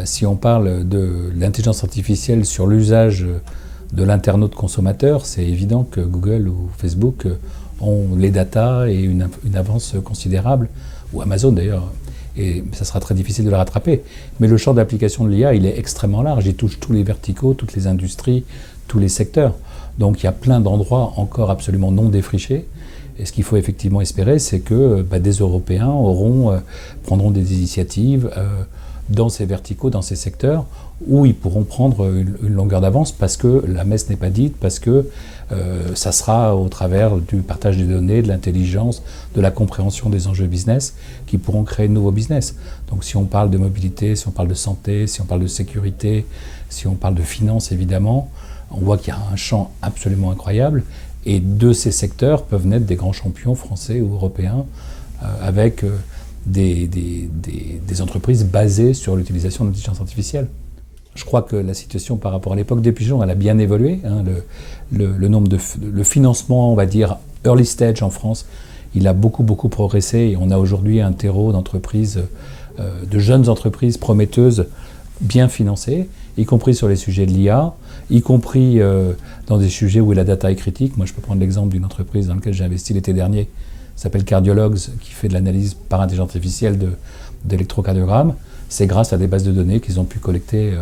Si on parle de l'intelligence artificielle sur l'usage de l'internaute consommateur, c'est évident que Google ou Facebook ont les datas et une avance considérable, ou Amazon d'ailleurs, et ça sera très difficile de le rattraper. Mais le champ d'application de l'IA, il est extrêmement large, il touche tous les verticaux, toutes les industries, tous les secteurs. Donc il y a plein d'endroits encore absolument non défrichés. Et ce qu'il faut effectivement espérer, c'est que des Européens prendront des initiatives dans ces verticaux, dans ces secteurs, où ils pourront prendre une longueur d'avance parce que la messe n'est pas dite, parce que ça sera au travers du partage des données, de l'intelligence, de la compréhension des enjeux business, qui pourront créer de nouveaux business. Donc si on parle de mobilité, si on parle de santé, si on parle de sécurité, si on parle de finance évidemment, on voit qu'il y a un champ absolument incroyable. Et de ces secteurs peuvent naître des grands champions français ou européens avec des entreprises basées sur l'utilisation de l'intelligence artificielle. Je crois que la situation par rapport à l'époque des pigeons, elle a bien évolué. Le financement, on va dire, early stage en France, il a beaucoup progressé. Et on a aujourd'hui un terreau d'entreprises, de jeunes entreprises prometteuses, bien financées, y compris sur les sujets de l'IA, y compris dans des sujets où la data est critique. Moi, je peux prendre l'exemple d'une entreprise dans laquelle j'ai investi l'été dernier, qui s'appelle Cardiologs, qui fait de l'analyse par intelligence artificielle d'électrocardiogrammes. C'est grâce à des bases de données qu'ils ont pu collecter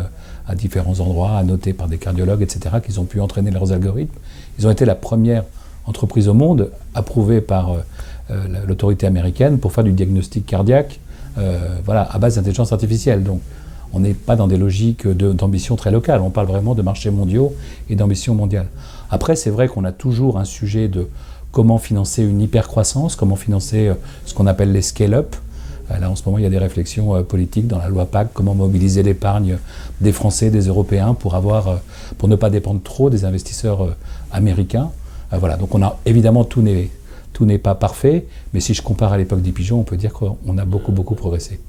à différents endroits, annotées par des cardiologues, etc., qu'ils ont pu entraîner leurs algorithmes. Ils ont été la première entreprise au monde approuvée par l'autorité américaine pour faire du diagnostic cardiaque à base d'intelligence artificielle. Donc, on n'est pas dans des logiques d'ambition très locales, on parle vraiment de marchés mondiaux et d'ambition mondiale. Après, c'est vrai qu'on a toujours un sujet de comment financer une hypercroissance, comment financer ce qu'on appelle les scale-up. Là, en ce moment, il y a des réflexions politiques dans la loi PAC, comment mobiliser l'épargne des Français, des Européens pour ne pas dépendre trop des investisseurs américains. Donc évidemment, tout n'est pas parfait, mais si je compare à l'époque des pigeons, on peut dire qu'on a beaucoup progressé.